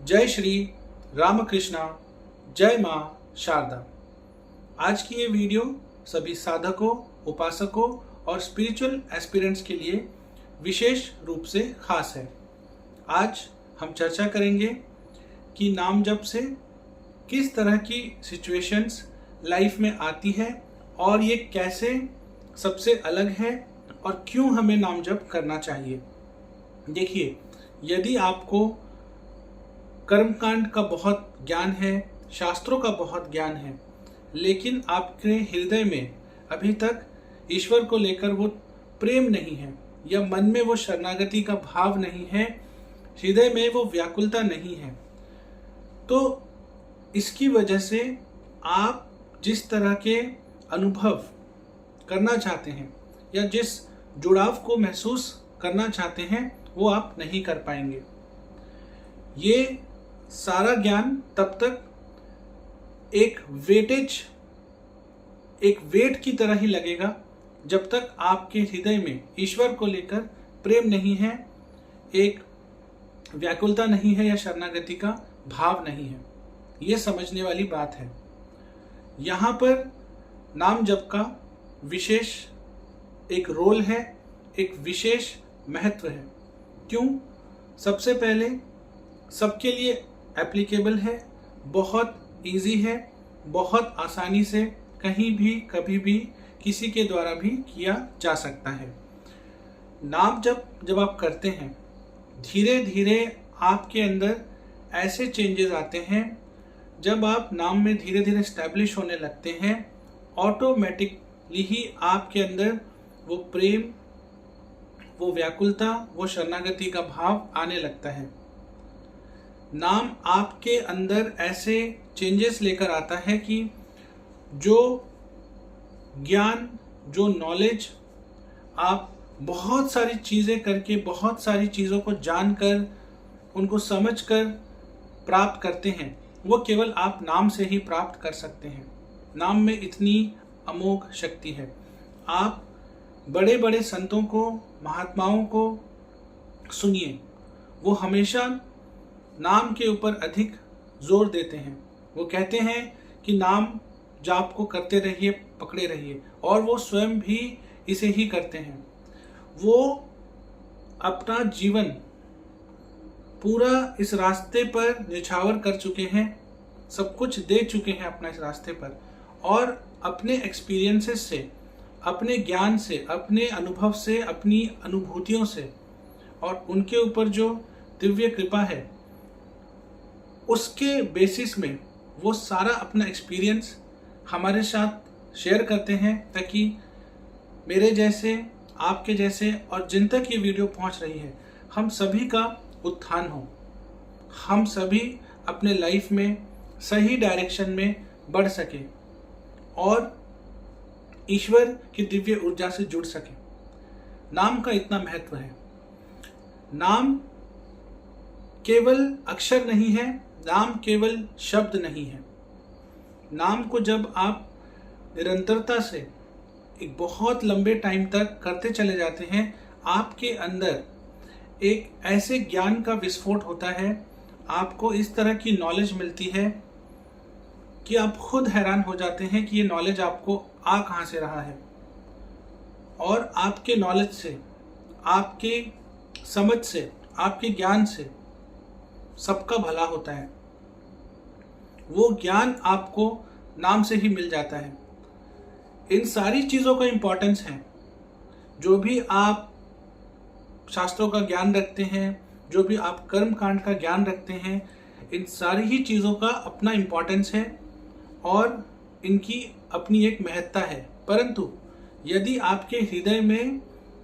जय श्री रामकृष्णा, जय माँ शारदा। आज की ये वीडियो सभी साधकों, उपासकों और स्पिरिचुअल एस्पिरेंट्स के लिए विशेष रूप से खास है। आज हम चर्चा करेंगे कि नाम जप से किस तरह की सिचुएशंस लाइफ में आती है और ये कैसे सबसे अलग है और क्यों हमें नाम जप करना चाहिए। देखिए, यदि आपको कर्मकांड का बहुत ज्ञान है, शास्त्रों का बहुत ज्ञान है, लेकिन आपके हृदय में अभी तक ईश्वर को लेकर वो प्रेम नहीं है या मन में वो शरणागति का भाव नहीं है, हृदय में वो व्याकुलता नहीं है, तो इसकी वजह से आप जिस तरह के अनुभव करना चाहते हैं या जिस जुड़ाव को महसूस करना चाहते हैं वो आप नहीं कर पाएंगे। ये सारा ज्ञान तब तक एक वेट की तरह ही लगेगा जब तक आपके हृदय में ईश्वर को लेकर प्रेम नहीं है, एक व्याकुलता नहीं है या शरणागति का भाव नहीं है। ये समझने वाली बात है। यहाँ पर नाम जप का विशेष एक रोल है, एक विशेष महत्व है। क्यों? सबसे पहले सबके लिए एप्लीकेबल है, बहुत इजी है, बहुत आसानी से कहीं भी कभी भी किसी के द्वारा भी किया जा सकता है। नाम जब आप करते हैं, धीरे धीरे आपके अंदर ऐसे चेंजेस आते हैं, जब आप नाम में धीरे धीरे स्टैब्लिश होने लगते हैं, ऑटोमेटिकली ही आपके अंदर वो प्रेम, वो व्याकुलता, वो शरणागति का भाव आने लगता है। नाम आपके अंदर ऐसे चेंजेस लेकर आता है कि जो ज्ञान, जो नॉलेज आप बहुत सारी चीज़ें करके, बहुत सारी चीज़ों को जानकर, उनको समझकर प्राप्त करते हैं, वो केवल आप नाम से ही प्राप्त कर सकते हैं। नाम में इतनी अमोघ शक्ति है। आप बड़े बड़े संतों को, महात्माओं को सुनिए, वो हमेशा नाम के ऊपर अधिक जोर देते हैं। वो कहते हैं कि नाम जाप को करते रहिए, पकड़े रहिए, और वो स्वयं भी इसे ही करते हैं। वो अपना जीवन पूरा इस रास्ते पर निछावर कर चुके हैं, सब कुछ दे चुके हैं अपना इस रास्ते पर, और अपने एक्सपीरियंसेस से, अपने ज्ञान से, अपने अनुभव से, अपनी अनुभूतियों से और उनके ऊपर जो दिव्य कृपा है उसके बेसिस में वो सारा अपना एक्सपीरियंस हमारे साथ शेयर करते हैं, ताकि मेरे जैसे, आपके जैसे और जिन तक ये वीडियो पहुंच रही है, हम सभी का उत्थान हो, हम सभी अपने लाइफ में सही डायरेक्शन में बढ़ सके और ईश्वर की दिव्य ऊर्जा से जुड़ सके। नाम का इतना महत्व है। नाम केवल अक्षर नहीं है, नाम केवल शब्द नहीं है। नाम को जब आप निरंतरता से एक बहुत लंबे टाइम तक करते चले जाते हैं, आपके अंदर एक ऐसे ज्ञान का विस्फोट होता है, आपको इस तरह की नॉलेज मिलती है कि आप खुद हैरान हो जाते हैं कि ये नॉलेज आपको आ कहाँ से रहा है। और आपके नॉलेज से, आपके समझ से, आपके ज्ञान से सबका भला होता है। वो ज्ञान आपको नाम से ही मिल जाता है। इन सारी चीज़ों का इम्पोर्टेंस है। जो भी आप शास्त्रों का ज्ञान रखते हैं, जो भी आप कर्म कांड का ज्ञान रखते हैं, इन सारी ही चीज़ों का अपना इम्पोर्टेंस है और इनकी अपनी एक महत्ता है। परंतु यदि आपके हृदय में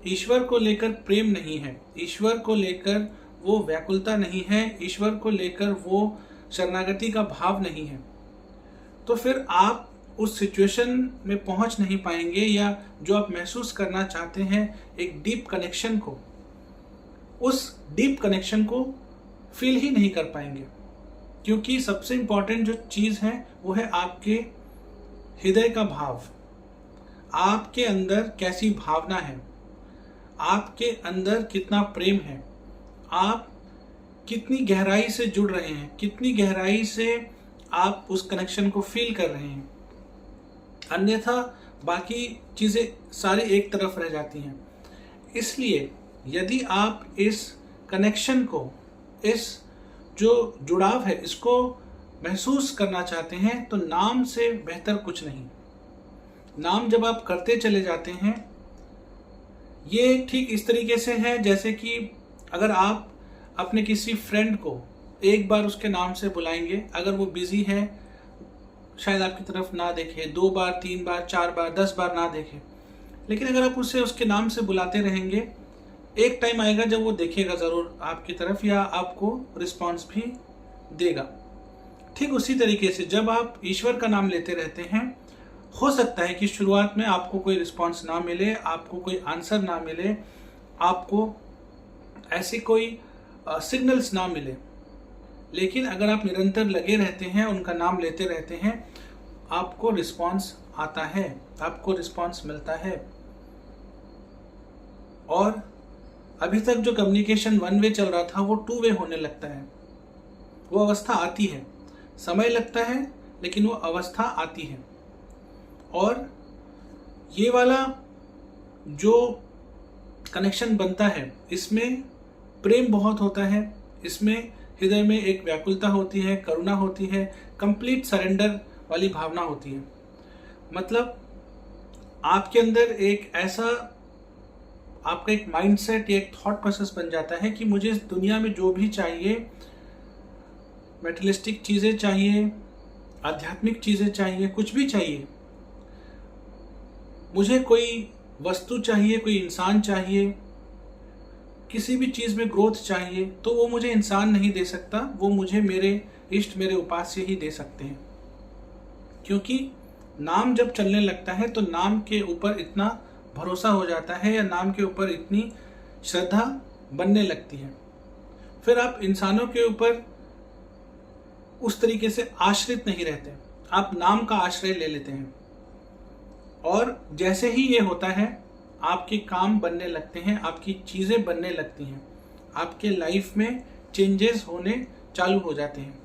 ईश्वर को लेकर प्रेम नहीं है, ईश्वर को लेकर वो व्याकुलता नहीं है, ईश्वर को लेकर वो शरणागति का भाव नहीं है, तो फिर आप उस सिचुएशन में पहुंच नहीं पाएंगे, या जो आप महसूस करना चाहते हैं एक डीप कनेक्शन को, उस डीप कनेक्शन को फील ही नहीं कर पाएंगे। क्योंकि सबसे इम्पोर्टेंट जो चीज़ है वो है आपके हृदय का भाव। आपके अंदर कैसी भावना है, आपके अंदर कितना प्रेम है, आप कितनी गहराई से जुड़ रहे हैं, कितनी गहराई से आप उस कनेक्शन को फील कर रहे हैं। अन्यथा बाकी चीज़ें सारी एक तरफ रह जाती हैं। इसलिए यदि आप इस कनेक्शन को, इस जो जुड़ाव है, इसको महसूस करना चाहते हैं तो नाम से बेहतर कुछ नहीं। नाम जब आप करते चले जाते हैं, ये ठीक इस तरीके से है जैसे कि अगर आप अपने किसी फ्रेंड को एक बार उसके नाम से बुलाएंगे, अगर वो बिजी है, शायद आपकी तरफ ना देखे, 2 बार 3 बार 4 बार 10 बार ना देखे, लेकिन अगर आप उसे उसके नाम से बुलाते रहेंगे, एक टाइम आएगा जब वो देखेगा ज़रूर आपकी तरफ या आपको रिस्पॉन्स भी देगा। ठीक उसी तरीके से जब आप ईश्वर का नाम लेते रहते हैं, हो सकता है कि शुरुआत में आपको कोई रिस्पॉन्स ना मिले, आपको कोई आंसर ना मिले, आपको ऐसी कोई सिग्नल्स ना मिले, लेकिन अगर आप निरंतर लगे रहते हैं, उनका नाम लेते रहते हैं, आपको रिस्पॉन्स आता है, आपको रिस्पॉन्स मिलता है। और अभी तक जो कम्युनिकेशन 1 वे चल रहा था वो 2 वे होने लगता है। वो अवस्था आती है, समय लगता है लेकिन वो अवस्था आती है। और ये वाला जो कनेक्शन बनता है, इसमें प्रेम बहुत होता है, इसमें हृदय में एक व्याकुलता होती है, करुणा होती है, कंप्लीट सरेंडर वाली भावना होती है। मतलब आपके अंदर एक ऐसा, आपका एक माइंडसेट, एक थॉट प्रोसेस बन जाता है कि मुझे इस दुनिया में जो भी चाहिए, मेटेरियलिस्टिक चीज़ें चाहिए, आध्यात्मिक चीज़ें चाहिए, कुछ भी चाहिए, मुझे कोई वस्तु चाहिए, कोई इंसान चाहिए, किसी भी चीज़ में ग्रोथ चाहिए, तो वो मुझे इंसान नहीं दे सकता, वो मुझे मेरे इष्ट, मेरे उपास्य ही दे सकते हैं। क्योंकि नाम जब चलने लगता है तो नाम के ऊपर इतना भरोसा हो जाता है या नाम के ऊपर इतनी श्रद्धा बनने लगती है, फिर आप इंसानों के ऊपर उस तरीके से आश्रित नहीं रहते, आप नाम का आश्रय ले लेते हैं। और जैसे ही ये होता है, आपके काम बनने लगते हैं, आपकी चीज़ें बनने लगती हैं, आपके लाइफ में चेंजेस होने चालू हो जाते हैं।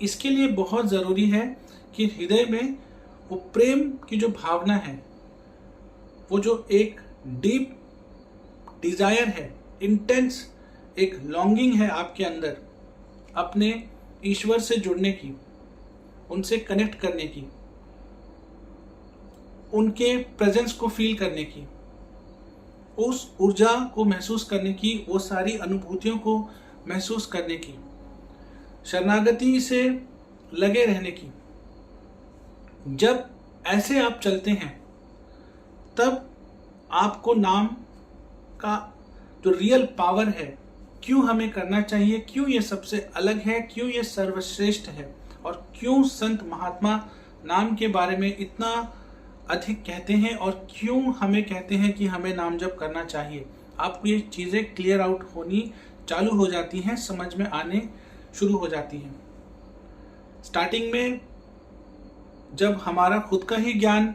इसके लिए बहुत ज़रूरी है कि हृदय में वो प्रेम की जो भावना है, वो जो एक डीप डिजायर है, इंटेंस एक लॉन्गिंग है आपके अंदर अपने ईश्वर से जुड़ने की, उनसे कनेक्ट करने की, उनके प्रेजेंस को फील करने की, उस ऊर्जा को महसूस करने की, वो सारी अनुभूतियों को महसूस करने की, शरणागति से लगे रहने की। जब ऐसे आप चलते हैं तब आपको नाम का जो रियल पावर है, क्यों हमें करना चाहिए, क्यों ये सबसे अलग है, क्यों ये सर्वश्रेष्ठ है, और क्यों संत महात्मा नाम के बारे में इतना अधिक कहते हैं, और क्यों हमें कहते हैं कि हमें नाम जप करना चाहिए, आपको ये चीज़ें क्लियर आउट होनी चालू हो जाती हैं, समझ में आने शुरू हो जाती हैं। स्टार्टिंग में जब हमारा खुद का ही ज्ञान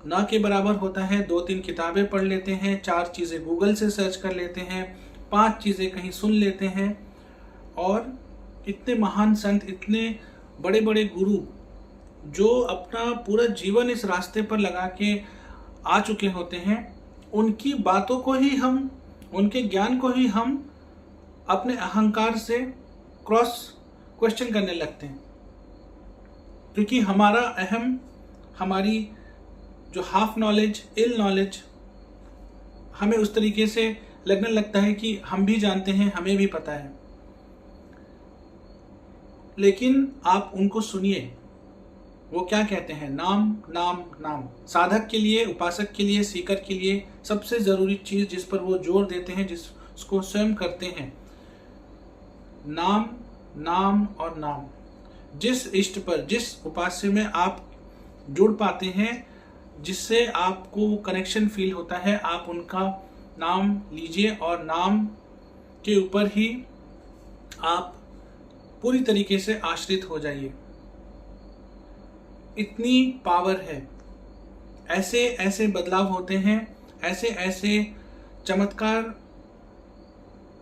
ना के बराबर होता है, 2-3 किताबें पढ़ लेते हैं, 4 चीज़ें गूगल से सर्च कर लेते हैं, 5 चीज़ें कहीं सुन लेते हैं, और इतने महान संत, इतने बड़े बड़े गुरु जो अपना पूरा जीवन इस रास्ते पर लगा के आ चुके होते हैं, उनकी बातों को ही हम, उनके ज्ञान को ही हम अपने अहंकार से क्रॉस क्वेश्चन करने लगते हैं। क्योंकि हमारा अहम, हमारी जो हाफ नॉलेज, इल नॉलेज, हमें उस तरीके से लगने लगता है कि हम भी जानते हैं, हमें भी पता है। लेकिन आप उनको सुनिए, वो क्या कहते हैं, नाम नाम नाम। साधक के लिए, उपासक के लिए, सीकर के लिए सबसे जरूरी चीज जिस पर वो जोर देते हैं, जिसको स्वयं करते हैं, नाम नाम और नाम। जिस इष्ट पर, जिस उपास्य में आप जुड़ पाते हैं, जिससे आपको कनेक्शन फील होता है, आप उनका नाम लीजिए और नाम के ऊपर ही आप पूरी तरीके से आश्रित हो जाइए। इतनी पावर है, ऐसे ऐसे बदलाव होते हैं, ऐसे ऐसे चमत्कार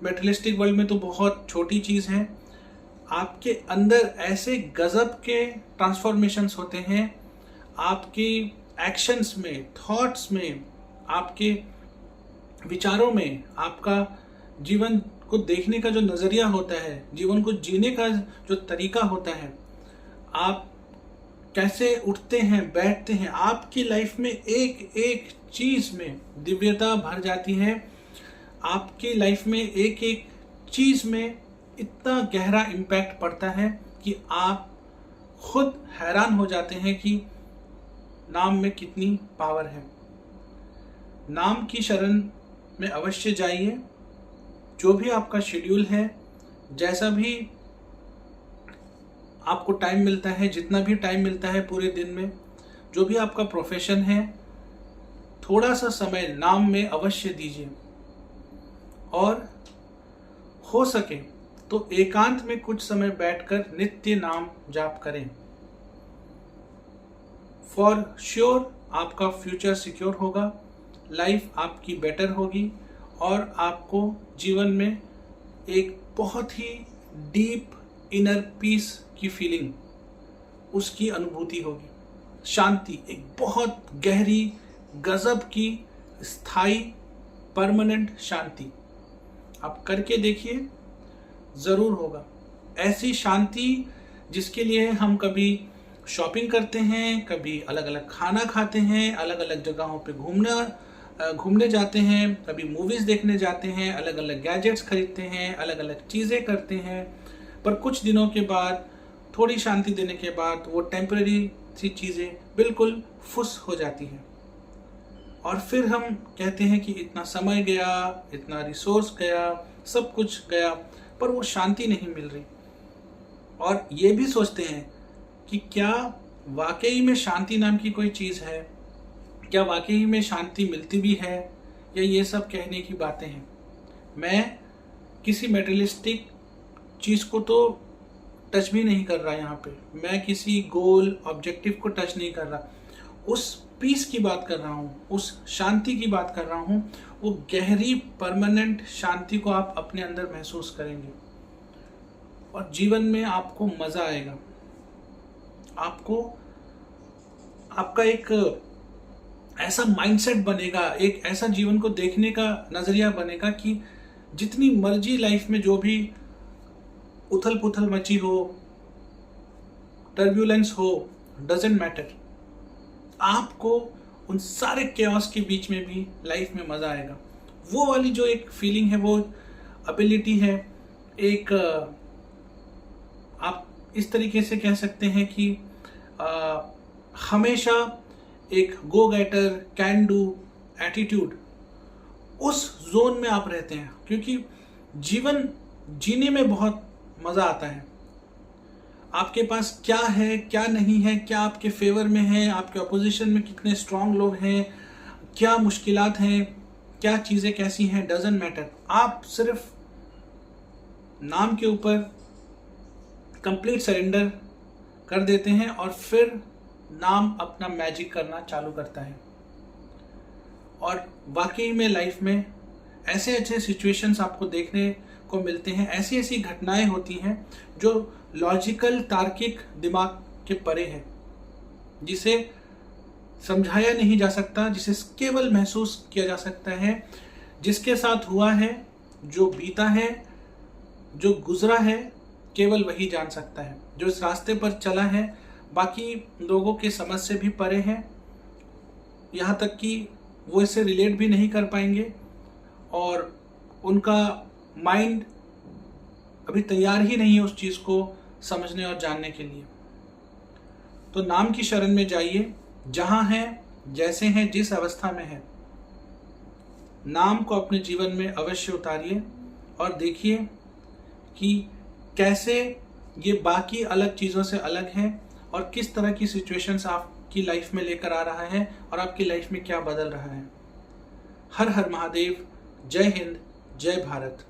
मेटेरियलिस्टिक वर्ल्ड में तो बहुत छोटी चीज़ है। आपके अंदर ऐसे गजब के ट्रांसफॉर्मेशंस होते हैं, आपकी एक्शंस में, थॉट्स में, आपके विचारों में, आपका जीवन को देखने का जो नज़रिया होता है, जीवन को जीने का जो तरीका होता है, आप कैसे उठते हैं, बैठते हैं, आपकी लाइफ में एक एक चीज़ में दिव्यता भर जाती है। आपकी लाइफ में एक एक चीज़ में इतना गहरा इम्पैक्ट पड़ता है कि आप खुद हैरान हो जाते हैं कि नाम में कितनी पावर है। नाम की शरण में अवश्य जाइए। जो भी आपका शेड्यूल है, जैसा भी आपको टाइम मिलता है, जितना भी टाइम मिलता है पूरे दिन में, जो भी आपका प्रोफेशन है, थोड़ा सा समय नाम में अवश्य दीजिए। और हो सके तो एकांत में कुछ समय बैठकर नित्य नाम जाप करें। फॉर श्योर आपका फ्यूचर सिक्योर होगा, लाइफ आपकी बेटर होगी और आपको जीवन में एक बहुत ही डीप इनर पीस की फीलिंग, उसकी अनुभूति होगी। शांति, एक बहुत गहरी, गजब की, स्थायी, परमानेंट शांति। आप करके देखिए, ज़रूर होगा। ऐसी शांति जिसके लिए हम कभी शॉपिंग करते हैं, कभी अलग अलग खाना खाते हैं, अलग अलग जगहों पे घूमने जाते हैं, कभी मूवीज़ देखने जाते हैं, अलग अलग गैजेट्स खरीदते हैं, अलग अलग चीज़ें करते हैं, पर कुछ दिनों के बाद, थोड़ी शांति देने के बाद वो टेम्परेरी सी चीज़ें बिल्कुल फुस हो जाती हैं। और फिर हम कहते हैं कि इतना समय गया, इतना रिसोर्स गया, सब कुछ गया, पर वो शांति नहीं मिल रही। और ये भी सोचते हैं कि क्या वाकई में शांति नाम की कोई चीज़ है, क्या वाकई में शांति मिलती भी है, या ये सब कहने की बातें हैं। मैं किसी मेटेरियलिस्टिक चीज़ को तो टच भी नहीं कर रहा यहाँ पे, मैं किसी गोल ऑब्जेक्टिव को टच नहीं कर रहा, उस पीस की बात कर रहा हूँ, उस शांति की बात कर रहा हूँ। वो गहरी परमानेंट शांति को आप अपने अंदर महसूस करेंगे और जीवन में आपको मज़ा आएगा। आपका एक ऐसा माइंडसेट बनेगा, एक ऐसा जीवन को देखने का नज़रिया बनेगा कि जितनी मर्जी लाइफ में जो भी उथल पुथल मची हो, टर्ब्यूलेंस हो, डजेंट मैटर, आपको उन सारे केओस के बीच में भी लाइफ में मज़ा आएगा। वो वाली जो एक फीलिंग है, वो एबिलिटी है, एक आप इस तरीके से कह सकते हैं कि हमेशा एक गो गेटर, कैन डू एटीट्यूड, उस जोन में आप रहते हैं, क्योंकि जीवन जीने में बहुत मज़ा आता है। आपके पास क्या है, क्या नहीं है, क्या आपके फेवर में है, आपके अपोजिशन में कितने स्ट्रांग लोग हैं, क्या मुश्किलात हैं, क्या चीज़ें कैसी हैं, डजंट मैटर। आप सिर्फ नाम के ऊपर कंप्लीट सरेंडर कर देते हैं और फिर नाम अपना मैजिक करना चालू करता है। और वाकई में लाइफ में ऐसे अच्छे सिचुएशंस आपको देखने को मिलते हैं, ऐसी ऐसी घटनाएं होती हैं जो लॉजिकल, तार्किक दिमाग के परे है, जिसे समझाया नहीं जा सकता, जिसे केवल महसूस किया जा सकता है। जिसके साथ हुआ है, जो बीता है, जो गुजरा है, केवल वही जान सकता है। जो इस रास्ते पर चला है, बाकी लोगों के समझ से भी परे है, यहाँ तक कि वो इससे रिलेट भी नहीं कर पाएंगे और उनका माइंड अभी तैयार ही नहीं है उस चीज़ को समझने और जानने के लिए। तो नाम की शरण में जाइए, जहाँ हैं, जैसे हैं, जिस अवस्था में है, नाम को अपने जीवन में अवश्य उतारिए और देखिए कि कैसे ये बाकी अलग चीज़ों से अलग है और किस तरह की सिचुएशंस आपकी लाइफ में लेकर आ रहा है और आपकी लाइफ में क्या बदल रहा है। हर हर महादेव। जय हिंद, जय भारत।